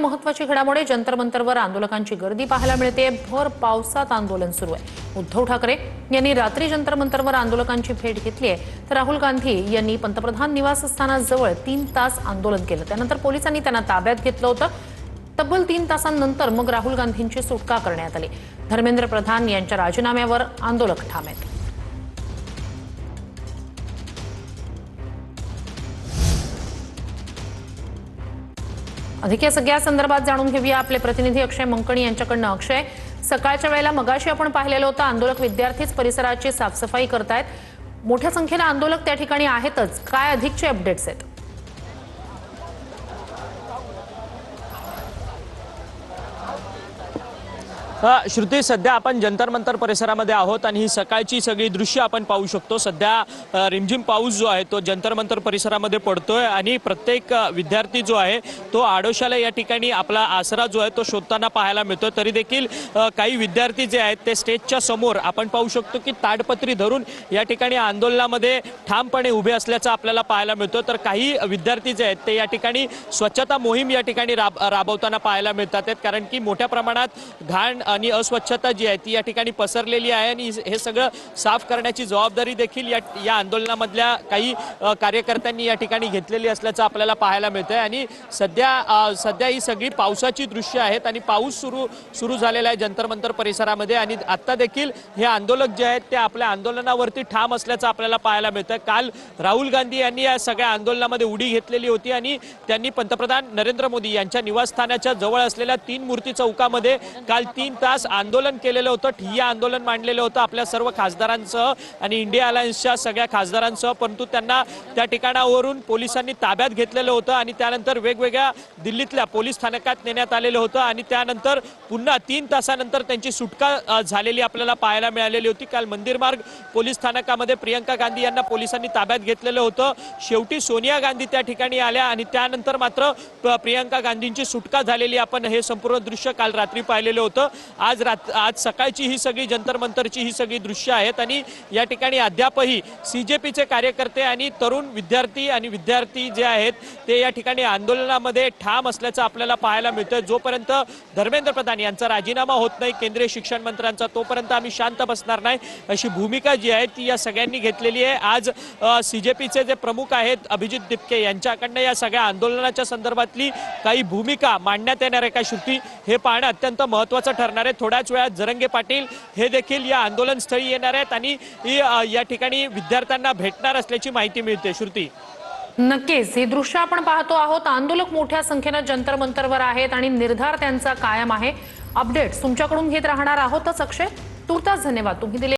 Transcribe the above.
महत्वाची घडामोड जंतर मंतरवर आंदोलकांची गर्दी पाहायला मिळते। भर पावसात आंदोलन सुरू आहे। उद्धव ठाकरे यांनी रात्री जंतर मंतरवर आंदोलकांची भेट घेतली आहे, तर राहुल गांधी यांनी पंतप्रधान निवासस्थानाजवळ 3 तास आंदोलन केलं। त्यानंतर पोलिसांनी त्यांना ताब्यात घेतलं होतं। तब्बल 3 तासांनंतर मग राहुल गांधींची सुटका करण्यात आली। धर्मेंद्र प्रधान यांच्या राजीनाम्यावर आंदोलक ठाम आहेत। अधिक या सगळ्या संदर्भात जाणून घेऊया आपले प्रतिनिधी अक्षय मंकणी यांच्याकडून। अक्षय, सकाळच्या वेळेला मगाशी आपण पाहिलेलं होतं आंदोलक विद्यार्थीच परिसराची साफसफाई करतायत। मोठ्या संख्येने आंदोलक त्या ठिकाणी आहेतच। काय अधिकचे अपडेट्स आहेत? श्रुती, सध्या आपण जंतर मंतर परिसरामध्ये आहोत आणि ही सकाळची सगळी दृश्य आपण पाहू शकतो। सध्या रिमझिम पाऊस जो आहे तो जंतर मंतर परिसरामध्ये पडतोय आणि प्रत्येक विद्यार्थी जो आहे तो आडोशाला या ठिकाणी आपला आसरा जो आहे तो शोधताना पाहायला मिळतो। तरी देखील काही विद्यार्थी जे आहेत ते स्टेजच्या समोर आपण पाहू शकतो की ताडपत्री धरून या ठिकाणी आंदोलनामध्ये ठामपणे उभे असल्याचं आपल्याला पाहायला मिळतं। तर काही विद्यार्थी जे आहेत ते या ठिकाणी स्वच्छता मोहीम या ठिकाणी राबवताना पाहायला मिळतात, कारण की मोठ्या प्रमाणात घाण आणि अस्वच्छता जी आहे ती या ठिकाणी पसरलेली आहे आणि हे सगळं साफ करण्याची जबाबदारी देखील या आंदोलनामधल्या काही कार्यकर्त्यांनी या ठिकाणी घेतलेली असल्याचं आपल्याला पाहायला मिळतंय। आणि सध्या ही सगळी पावसाची दृश्य आहेत आणि पाऊस सुरू झालेला आहे जंतर मंतर परिसरामध्ये आणि आता देखील हे आंदोलक जे आहेत ते आपल्या आंदोलनावरती ठाम असल्याचं आपल्याला पाहायला मिळतंय। काल राहुल गांधी यांनी या सगळ्या आंदोलनामध्ये उडी घेतलेली होती आणि त्यांनी पंतप्रधान नरेंद्र मोदी यांच्या निवासस्थानाच्या जवळ असलेल्या 3 मूर्ती चौकामध्ये काल 3 तास आंदोलन केलेलं होतं। ठिय्या आंदोलन मांडलेलं होतं आपल्या सर्व खासदारांसह आणि इंडिया अलायन्सच्या सगळ्या खासदारांसह, परंतु त्यांना त्या ठिकाणावरून पोलिसांनी ताब्यात घेतलेलं होतं आणि त्यानंतर वेगवेगळ्या दिल्लीतल्या पोलीस स्थानकात नेण्यात आलेलं होतं आणि त्यानंतर पुन्हा 3 तासानंतर त्यांची सुटका झालेली आपल्याला पाहायला मिळालेली होती। काल मंदिर मार्ग पोलीस स्थानकामध्ये प्रियंका गांधी यांना पोलिसांनी ताब्यात घेतलेलं होतं। शेवटी सोनिया गांधी त्या ठिकाणी आल्या आणि त्यानंतर मात्र प्रियंका गांधींची सुटका झालेली आपण हे संपूर्ण दृश्य काल रात्री पाहिलेलं होतं। आज सकाळची ही सगळी जंतर मंतरची ही सगळी दृश्य आहेत आणि या ठिकाणी अद्यापही सीजेपीचे कार्यकर्ते आणि तरुण विद्यार्थी जे आहेत ते या ठिकाणी आंदोलनामध्ये ठाम असल्याचं आपल्याला पाहायला मिळतं। जोपर्यंत धर्मेंद्र प्रधान यांचा राजीनामा होत नाही केंद्रीय शिक्षण मंत्र्यांचा, तोपर्यंत आम्ही शांत बसणार नाही अशी भूमिका जी आहे ती या सगळ्यांनी घेतलेली आहे। आज सीजेपीचे जे प्रमुख आहेत अभिजित दिपके यांच्याकडनं या सगळ्या आंदोलनाच्या संदर्भातली काही भूमिका मांडण्यात येणार आहे का श्रुती, हे पाहणं अत्यंत महत्त्वाचं ठरणार आहे। थोड्याच वेळात जरंगे पाटील हे देखील या आंदोलनस्थळी येणार आहेत आणि या ठिकाणी विद्यार्थ्यांना भेटणार असल्याची माहिती मिळते। श्रुती, नक्कीच हे दृश्य आपण पाहतो आहोत। आंदोलक मोठ्या संख्येने जंतर मंतरवर आहेत आणि निर्धार त्यांचा कायम आहे। अपडेट्स तुमच्याकडून घेत राहणार आहोतच अक्षय। तुर्तास धन्यवाद तुम्ही दिले।